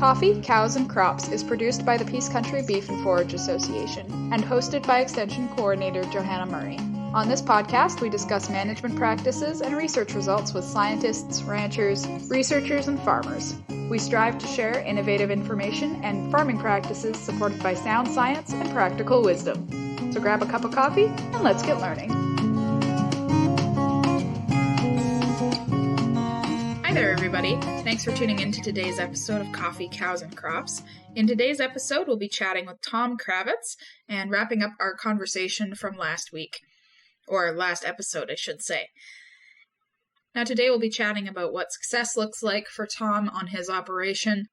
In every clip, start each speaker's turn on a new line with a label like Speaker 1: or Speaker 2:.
Speaker 1: Coffee, Cows, and Crops is produced by the Peace Country Beef and Forage Association and hosted by Extension Coordinator Johanna Murray. On this podcast, we discuss management practices and research results with scientists, ranchers, researchers, and farmers. We strive to share innovative information and farming practices supported by sound science and practical wisdom. So grab a cup of coffee and let's get learning. Hi there, everybody. Thanks for tuning in to today's episode of Coffee, Cows, and Crops. In today's episode, we'll be chatting with Tom Kraweic and wrapping up our conversation from last week. Or last episode, I should say. Now today we'll be chatting about what success looks like for Tom on his operation,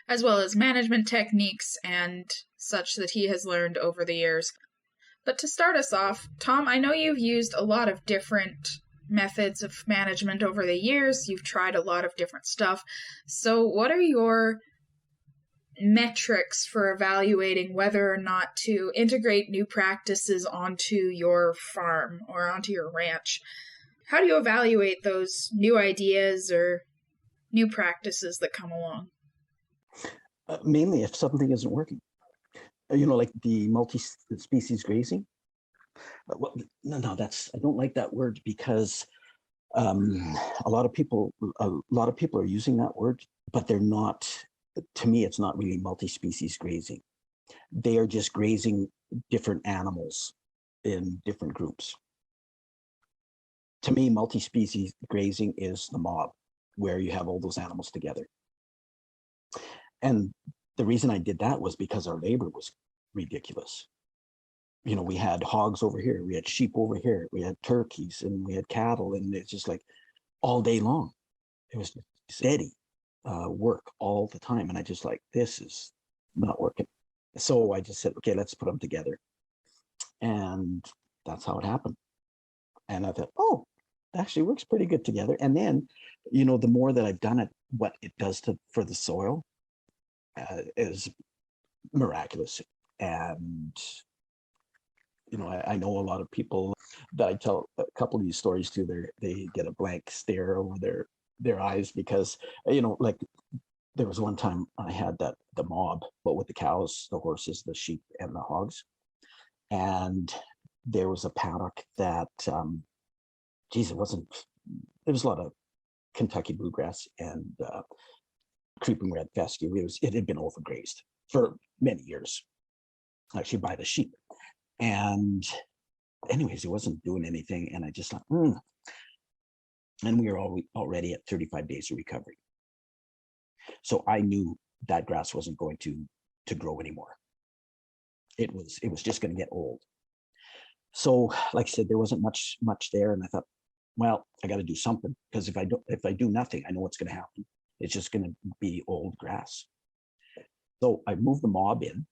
Speaker 1: as well as management techniques and such that he has learned over the years. But to start us off, Tom, I know you've used a lot of different methods of management over the years. You've tried a lot of different stuff. So what are your metrics for evaluating whether or not to integrate new practices onto your farm or onto your ranch? How do you evaluate those new ideas or new practices that come along?
Speaker 2: Mainly if something isn't working. Like the multi-species grazing. Well, no, I don't like that word because a lot of people are using that word, but they're not. To me, it's not really multi-species grazing. They are just grazing different animals in different groups. To me, multi-species grazing is the mob, where you have all those animals together. And the reason I did that was because our labor was ridiculous. We had hogs over here, we had sheep over here, we had turkeys, and we had cattle, and it's just like all day long. It was steady work all the time. And I just like, this is not working. So I just said, okay, let's put them together. And that's how it happened. And I thought, oh, it actually works pretty good together. And then, the more that I've done it, what it does for the soil is miraculous. And, I know a lot of people that I tell a couple of these stories to, they get a blank stare over their eyes because, like there was one time I had the mob, but with the cows, the horses, the sheep, and the hogs. And there was a paddock that, there was a lot of Kentucky bluegrass and creeping red fescue. It had been overgrazed for many years, actually by the sheep. And anyways, it wasn't doing anything. And I just thought, And we were already at 35 days of recovery. So I knew that grass wasn't going to grow anymore. It was just going to get old. So like I said, there wasn't much there. And I thought, well, I got to do something, because if I do nothing, I know what's going to happen. It's just going to be old grass. So I moved the mob in,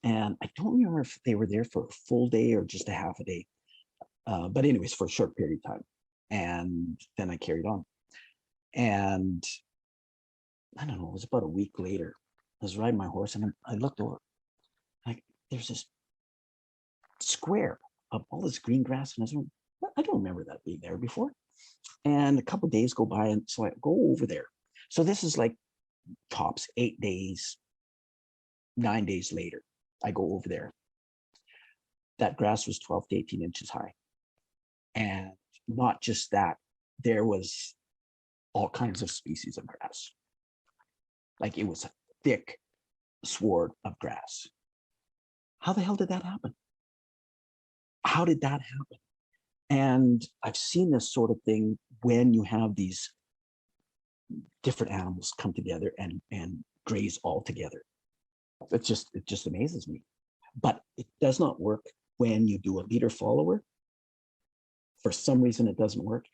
Speaker 2: and I don't remember if they were there for a full day or just a half a day. But anyways, for a short period of time. And then I carried on. And I don't know, it was about a week later. I was riding my horse and I looked over. Like, there's this square of all this green grass. And I was like, I don't remember that being there before. And a couple of days go by, and so I go over there. So this is like tops 8 days, 9 days later. I go over there. That grass was 12 to 18 inches high. And not just that, there was all kinds of species of grass. Like, it was a thick sward of grass. How the hell did that happen? How did that happen? And I've seen this sort of thing when you have these different animals come together and graze all together. It just amazes me. But it does not work when you do a leader follower. For some reason, it doesn't work.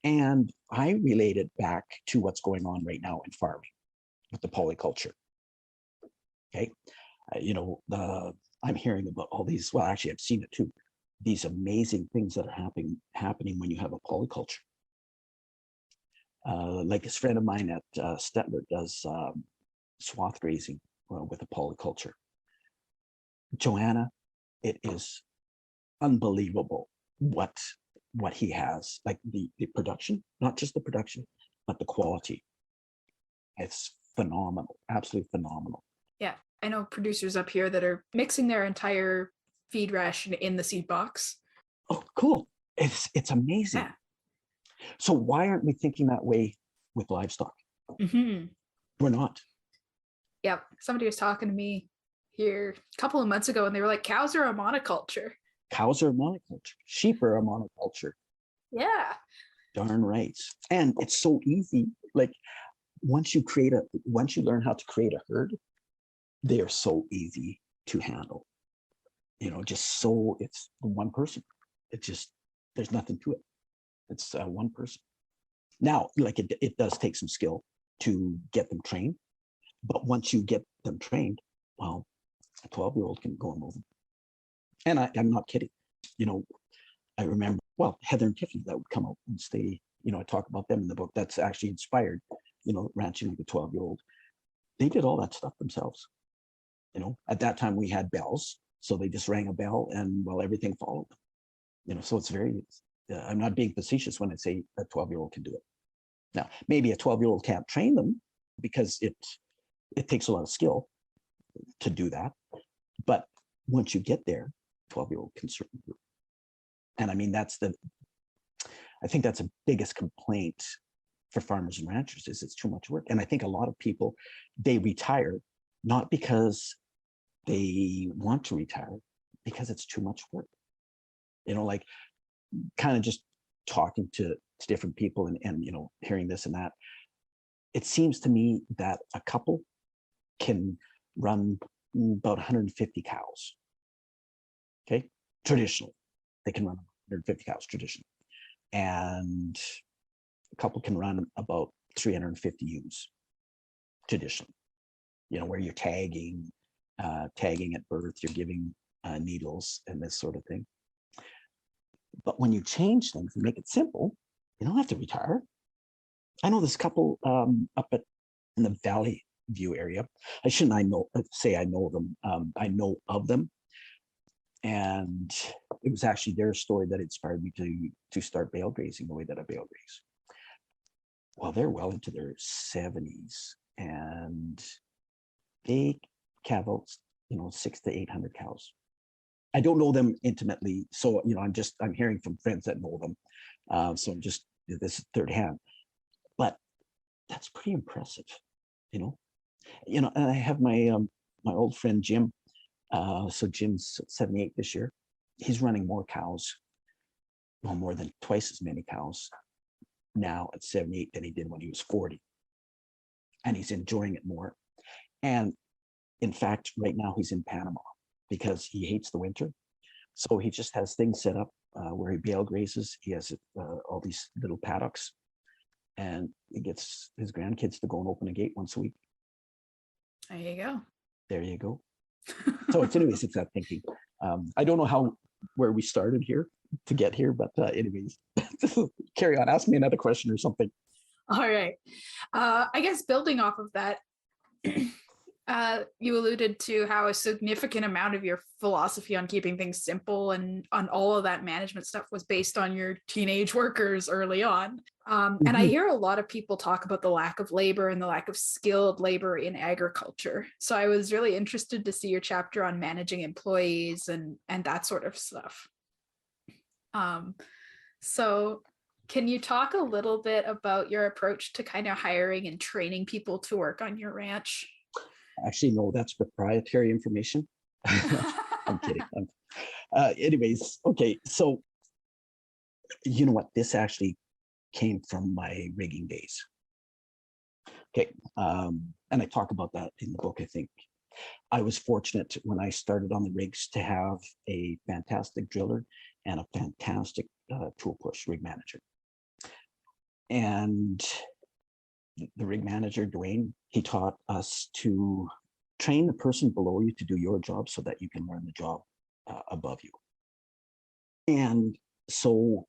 Speaker 2: And I relate it back to what's going on right now in farming with the polyculture. Okay. I'm hearing about all these, well, actually, I've seen it too. These amazing things that are happening when you have a polyculture. Like this friend of mine at Stettler does swath grazing with a polyculture. Joanna, it is unbelievable what he has, like the production, not just the production, but the quality. It's phenomenal, absolutely phenomenal.
Speaker 1: Yeah, I know producers up here that are mixing their entire feed ration in the seed box.
Speaker 2: Oh, cool. It's amazing.
Speaker 1: Yeah.
Speaker 2: So why aren't we thinking that way with livestock?
Speaker 1: Mm-hmm.
Speaker 2: We're not.
Speaker 1: Yep. Somebody was talking to me here a couple of months ago and they were like, cows are a monoculture.
Speaker 2: Cows are a monoculture. Sheep are a monoculture.
Speaker 1: Yeah.
Speaker 2: Darn right. And it's so easy. Like once you learn how to create a herd, they are so easy to handle. Just so it's one person. It's just, there's nothing to it. It's one person. Now, like it does take some skill to get them trained. But once you get them trained, well, a 12-year-old can go and move them. And I'm not kidding. I remember, Heather and Tiffany that would come out and stay, I talk about them in the book. That's actually inspired, ranching like a 12-year-old. They did all that stuff themselves. At that time we had bells. So they just rang a bell and everything followed them. So it's very, I'm not being facetious when I say a 12-year-old can do it. Now, maybe a 12-year-old can't train them because it takes a lot of skill to do that. But once you get there, 12-year-old can certainly do it. And I mean, I think that's the biggest complaint for farmers and ranchers is it's too much work. And I think a lot of people, they retire not because they want to retire, because it's too much work. Like kind of just talking to different people and hearing this and that. It seems to me that a couple can run about 150 cows. Okay, traditionally, they can run 150 cows traditionally, and a couple can run about 350 ewes traditionally. Where you're tagging at birth, you're giving needles and this sort of thing. But when you change things and make it simple, you don't have to retire. I know this couple up in the Valley View area. I know them. I know of them. And it was actually their story that inspired me to start bale grazing the way that I bale graze. Well, they're well into their 70s and they calve out, 600 to 800 cows. I don't know them intimately. So, I'm hearing from friends that know them. So I'm just, this is third hand, but that's pretty impressive, and I have my old friend, Jim. So Jim's 78 this year. He's running more cows, more than twice as many cows now at 78 than he did when he was 40. And he's enjoying it more. And in fact, right now he's in Panama because he hates the winter. So he just has things set up where he bale grazes. He has all these little paddocks and he gets his grandkids to go and open a gate once a week.
Speaker 1: There you go.
Speaker 2: There you go. So it's that thinking. I don't know where we started here to get here, but anyways, carry on. Ask me another question or something.
Speaker 1: All right. I guess building off of that, you alluded to how a significant amount of your philosophy on keeping things simple and on all of that management stuff was based on your teenage workers early on. And I hear a lot of people talk about the lack of labor and the lack of skilled labor in agriculture. So I was really interested to see your chapter on managing employees and that sort of stuff. So can you talk a little bit about your approach to kind of hiring and training people to work on your ranch?
Speaker 2: Actually, no, that's proprietary information. I'm kidding. Anyways, okay. So, you know what? This actually came from my rigging days. Okay. And I talk about that in the book, I think. I was fortunate when I started on the rigs to have a fantastic driller and a fantastic tool push rig manager. And the rig manager, Dwayne, he taught us to train the person below you to do your job so that you can learn the job above you. And so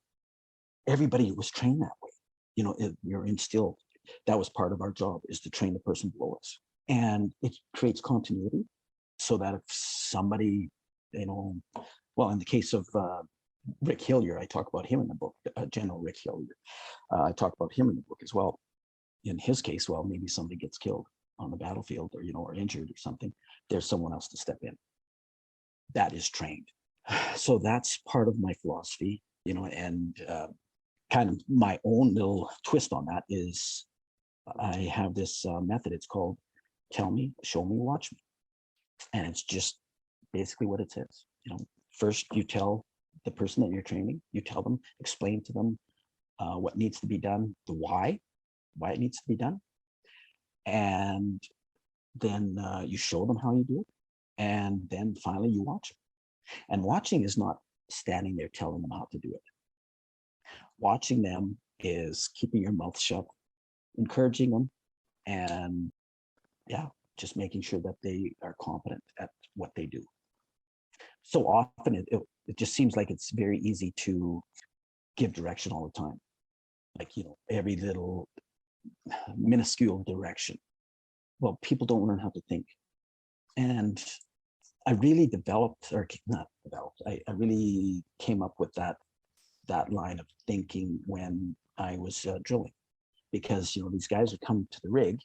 Speaker 2: everybody was trained that way. You're instilled. That was part of our job, is to train the person below us. And it creates continuity so that if somebody, in the case of Rick Hillier, I talk about him in the book, General Rick Hillier. I talk about him in the book as well. In his case, maybe somebody gets killed on the battlefield, or or injured or something, there's someone else to step in that is trained. So that's part of my philosophy, and kind of my own little twist on that is I have this method. It's called tell me, show me, watch me. And it's just basically what it says. First you tell the person that you're training, you tell them, explain to them what needs to be done, the why it needs to be done. And then you show them how you do it. And then finally you watch it. And watching is not standing there telling them how to do it. Watching them is keeping your mouth shut, encouraging them, and just making sure that they are competent at what they do. So often it just seems like it's very easy to give direction all the time. Like, every little minuscule direction. Well, people don't learn how to think. And I really I really came up with that line of thinking when I was drilling, because these guys would come to the rig,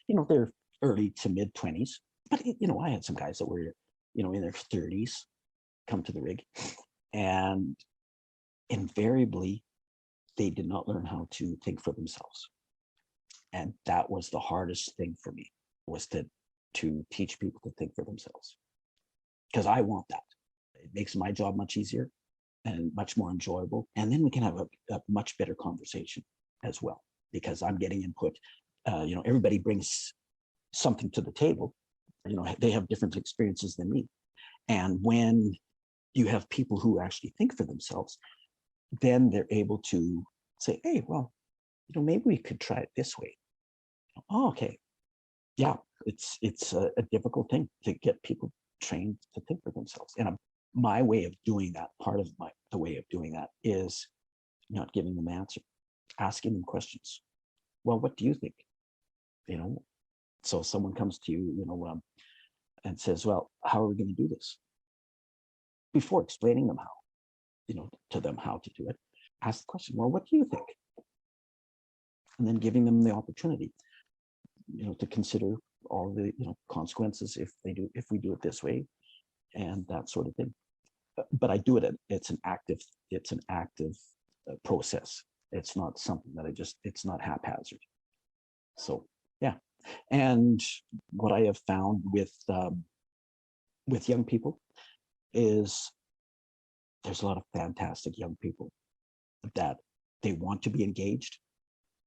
Speaker 2: they're early to mid 20s, but I had some guys that were in their 30s come to the rig, and invariably they did not learn how to think for themselves. And that was the hardest thing for me, was to teach people to think for themselves, because I want that. It makes my job much easier and much more enjoyable. And then we can have a much better conversation as well, because I'm getting input. Everybody brings something to the table. They have different experiences than me. And when you have people who actually think for themselves, then they're able to say, hey, well, maybe we could try it this way. Oh, okay. Yeah, it's a difficult thing to get people trained to think for themselves. And my way of doing that, part of the way of doing that, is not giving them an answer, asking them questions. Well, what do you think? So someone comes to you, and says, well, how are we going to do this? Before explaining them to them how to do it, ask the question, well, what do you think? And then giving them the opportunity, to consider all the consequences if we do it this way, and that sort of thing. But I do it. It's an active process. It's not something that it's not haphazard. So yeah. And what I have found with young people is there's a lot of fantastic young people that they want to be engaged,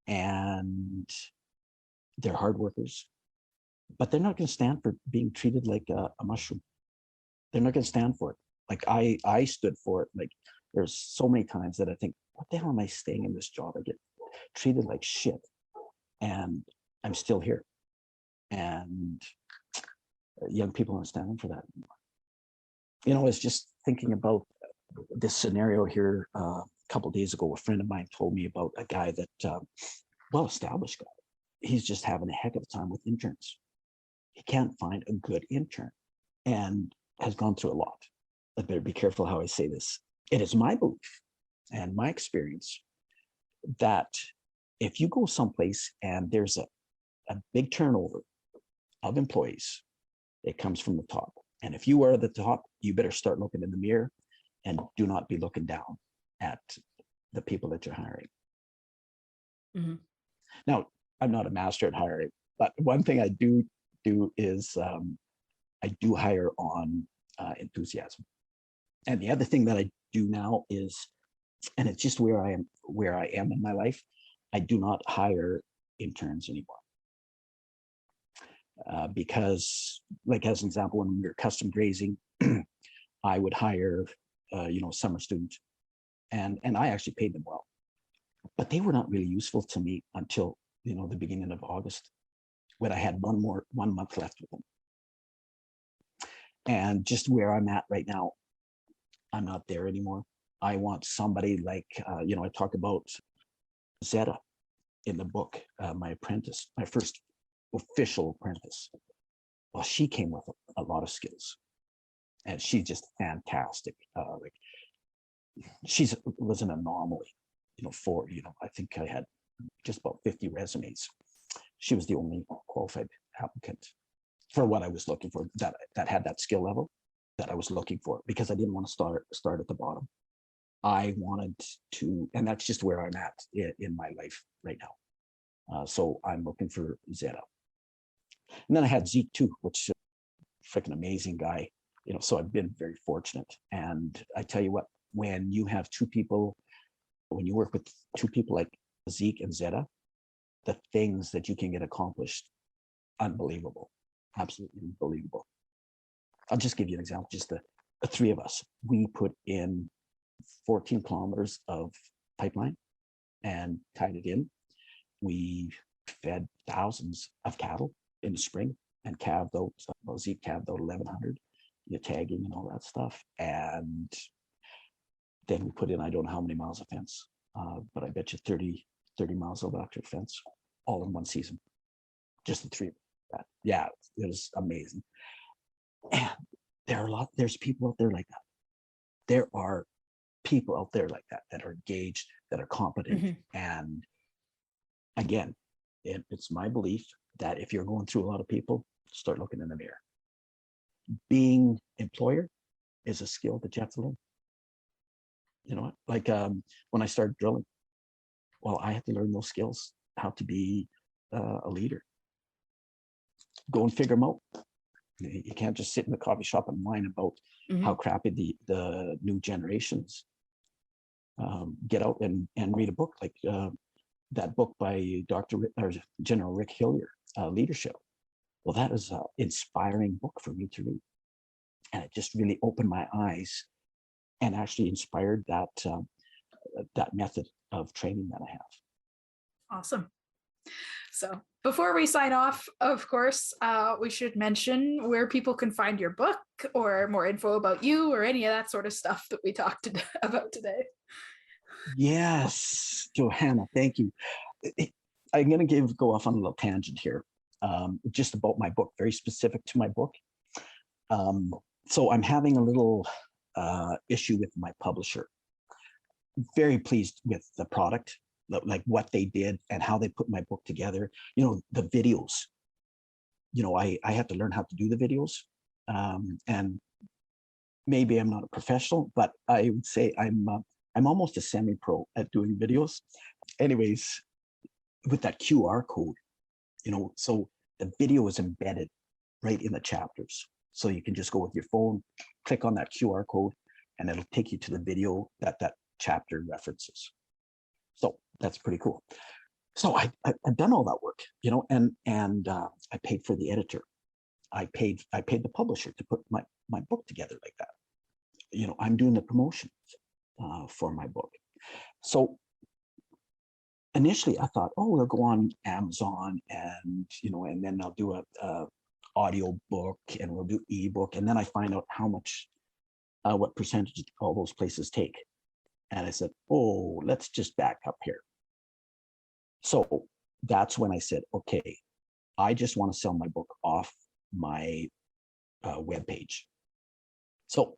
Speaker 2: and they're hard workers, but they're not going to stand for being treated like a mushroom. They're not going to stand for it. Like I stood for it. Like, there's so many times that I think, what the hell am I staying in this job? I get treated like shit, and I'm still here. And young people aren't standing for that anymore. I was just thinking about this scenario here a couple of days ago. A friend of mine told me about a guy that, well-established guy. He's just having a heck of a time with interns. He can't find a good intern, and has gone through a lot. I better be careful how I say this. It is my belief and my experience that if you go someplace and there's a big turnover of employees, it comes from the top. And if you are the top, you better start looking in the mirror and do not be looking down at the people that you're hiring. Mm-hmm. Now, I'm not a master at hiring, but one thing I do is I do hire on enthusiasm. And the other thing that I do now is, and it's just where I am in my life, I do not hire interns anymore. Because, like, as an example, when we were custom grazing, I would hire, a summer student, and I actually paid them well, but they were not really useful to me until the beginning of August, when I had one month left with them. And just where I'm at right now, I'm not there anymore. I want somebody like, I talk about Zeta in the book, my apprentice, my first official apprentice. Well, she came with a lot of skills, and she's just fantastic. She was an anomaly, I think I had just about 50 resumes. She was the only qualified applicant for what I was looking for, that had that skill level that I was looking for, because I didn't want to start at the bottom. I wanted to, and that's just where I'm at in my life right now. So I'm looking for Zeta. And then I had Zeke too, which freaking amazing guy. So I've been very fortunate. And I tell you what, when you have two people, when you work with two people like Zeke and Zeta, the things that you can get accomplished, unbelievable, absolutely unbelievable. I'll just give you an example. Just the three of us, we put in 14 kilometers of pipeline and tied it in. We fed thousands of cattle in the spring and calved out, Zeke calved out 1,100, tagging and all that stuff. And then we put in, I don't know how many miles of fence, but I bet you 30 miles of electric fence, all in one season. Just the three of that. Yeah, it was amazing. And there's people out there like that. There are people out there like that are engaged, that are competent. And again, it's my belief that if you're going through a lot of people, start looking in the mirror. Being employer is a skill that you have to learn. Like when I started drilling, well, I had to learn those skills, how to be a leader. Go and figure them out. You can't just sit in the coffee shop and whine about how crappy the new generations. Get out and read a book like that book by General Rick Hillier, Leadership. Well, that is an inspiring book for me to read. And it just really opened my eyes and actually inspired that method of training that I have.
Speaker 1: Awesome. So before we sign off, of course, we should mention where people can find your book or more info about you or any of that sort of stuff that we talked about today.
Speaker 2: Yes, Johanna, thank you. I'm going to go off on a little tangent here, just about my book, very specific to my book. So I'm having a little issue with my publisher. Very pleased with the product, like what they did and how they put my book together. The videos. I have to learn how to do the videos, and maybe I'm not a professional, but I would say I'm almost a semi-pro at doing videos. Anyways, with that QR code, so the video is embedded right in the chapters. So you can just go with your phone, click on that QR code, and it'll take you to the video that chapter references. So that's pretty cool. So I've done all that work, and I paid for the editor. I paid the publisher to put my book together like that. I'm doing the promotions for my book. So initially I thought, we'll go on Amazon and then I'll do a audio book and we'll do ebook. And then I find out how much, what percentage all those places take. And I said, let's just back up here. So that's when I said, okay, I just want to sell my book off my webpage. So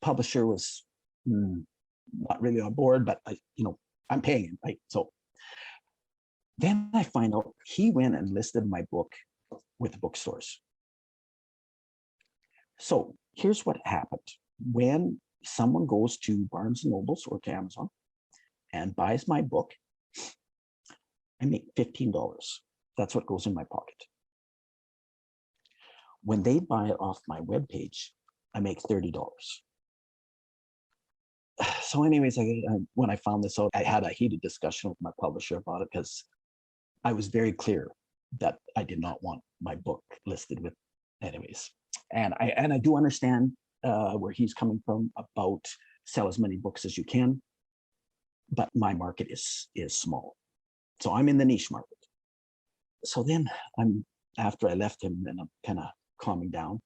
Speaker 2: publisher was not really on board, but I'm paying him, right? So then I find out he went and listed my book with the bookstores. So here's what happened. When someone goes to Barnes and Nobles or to Amazon and buys my book, I make $15. That's what goes in my pocket. When they buy it off my webpage, I make $30. So anyways, when I found this out, I had a heated discussion with my publisher about it because I was very clear that I did not want my book listed with anyways. And I do understand where he's coming from about sell as many books as you can, but my market is small. So I'm in the niche market. So then after I left him and I'm kind of calming down,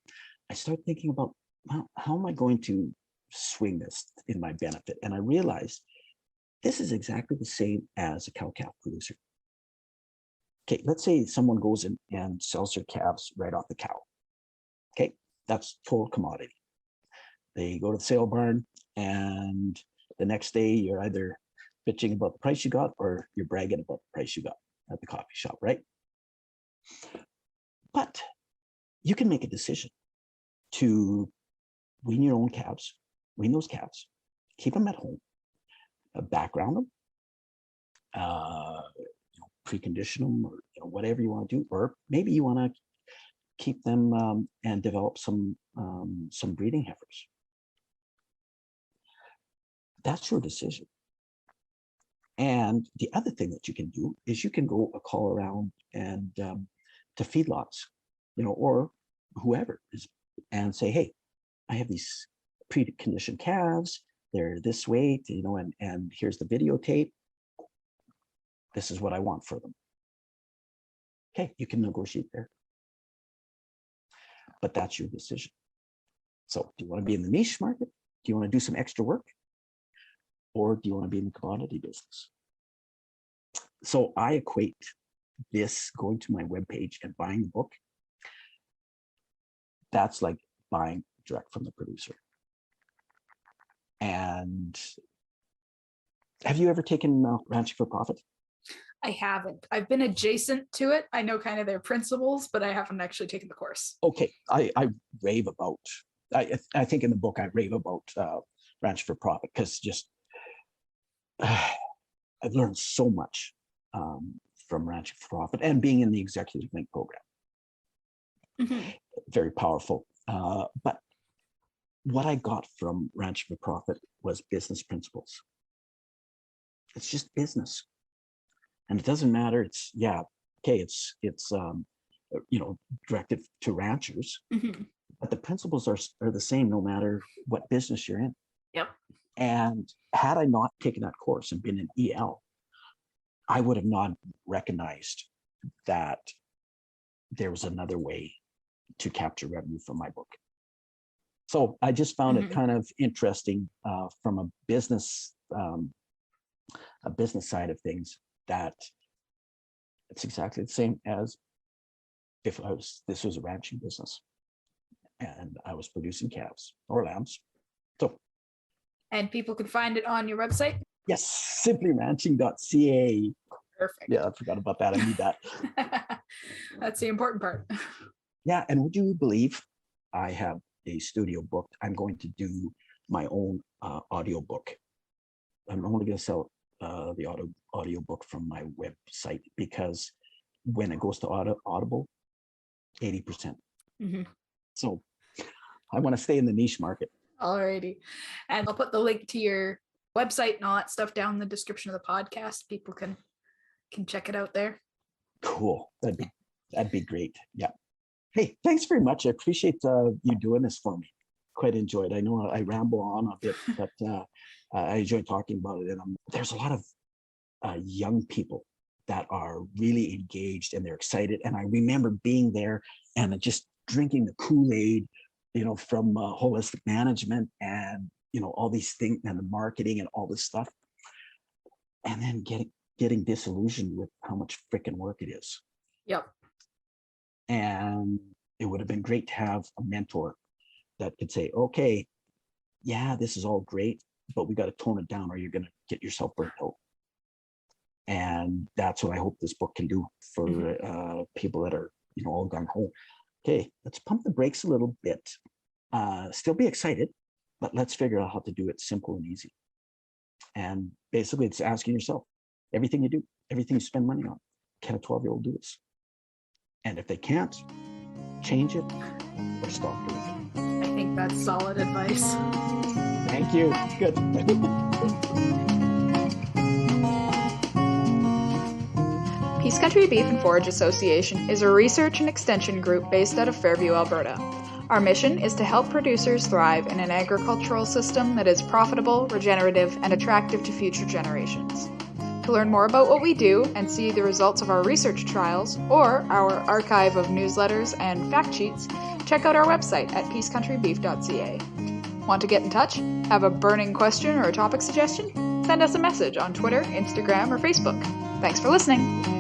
Speaker 2: I start thinking about, well, how am I going to swing this in my benefit? And I realized this is exactly the same as a cow-calf producer. Okay, let's say someone goes in and sells their calves right off the cow. Okay, that's total commodity. They go to the sale barn and the next day you're either bitching about the price you got or you're bragging about the price you got at the coffee shop, right? But you can make a decision to wean your own calves, wean those calves, keep them at home, background them, precondition them, or whatever you want to do, or maybe you want to keep them and develop some breeding heifers. That's your decision. And the other thing that you can do is you can go a call around and to feedlots, or whoever is, and say, hey, I have these preconditioned calves. They're this weight, and here's the videotape. This is what I want for them. Okay, you can negotiate there. But that's your decision. So do you want to be in the niche market? Do you want to do some extra work? Or do you want to be in the commodity business? So I equate this going to my webpage and buying the book. That's like buying direct from the producer. And have you ever taken Ranching for Profit?
Speaker 1: I haven't. I've been adjacent to it. I know kind of their principles, but I haven't actually taken the course.
Speaker 2: Okay, I rave about, I think in the book I rave about Ranching for Profit, because just I've learned so much from Ranching for Profit and being in the Executive Link program. Mm-hmm. Very powerful. But what I got from Ranching for Profit was business principles. It's just business. And it doesn't matter. It's directed to ranchers, mm-hmm. but the principles are the same no matter what business you're in.
Speaker 1: Yep.
Speaker 2: And had I not taken that course and been in EL, I would have not recognized that there was another way to capture revenue from my book. So I just found mm-hmm. it kind of interesting from a business side of things, that it's exactly the same as if this was a ranching business and I was producing calves or lambs. So,
Speaker 1: and people can find it on your website?
Speaker 2: Yes, simplyranching.ca.
Speaker 1: Perfect.
Speaker 2: Yeah, I forgot about that. I need that.
Speaker 1: That's the important part.
Speaker 2: Yeah, and would you believe I have a studio booked? I'm going to do my own audio book. I'm only going to sell the audio book from my website, because when it goes to Audible, 80%. Mm-hmm. So I want to stay in the niche market.
Speaker 1: Alrighty. And I'll put the link to your website and all that stuff down in the description of the podcast. People can check it out there.
Speaker 2: Cool. That'd be great. Yeah. Hey, thanks very much. I appreciate you doing this for me. Quite enjoyed. I know I ramble on a bit, but I enjoy talking about it. And there's a lot of young people that are really engaged and they're excited. And I remember being there and just drinking the Kool-Aid, from holistic management and, all these things and the marketing and all this stuff. And then getting disillusioned with how much freaking work it is.
Speaker 1: Yep.
Speaker 2: And it would have been great to have a mentor that could say, okay, yeah, this is all great, but we got to tone it down or you're going to get yourself burnt out. And that's what I hope this book can do for mm-hmm. People that are, all gung ho. Okay, let's pump the brakes a little bit. Still be excited, but let's figure out how to do it simple and easy. And basically it's asking yourself, everything you do, everything you spend money on, can a 12-year-old do this? And if they can't, change it or stop doing it.
Speaker 1: I think that's solid advice.
Speaker 2: Thank you. Good.
Speaker 1: Peace Country Beef and Forage Association is a research and extension group based out of Fairview, Alberta. Our mission is to help producers thrive in an agricultural system that is profitable, regenerative, and attractive to future generations. To learn more about what we do and see the results of our research trials or our archive of newsletters and fact sheets, check out our website at peacecountrybeef.ca. Want to get in touch? Have a burning question or a topic suggestion? Send us a message on Twitter, Instagram, or Facebook. Thanks for listening.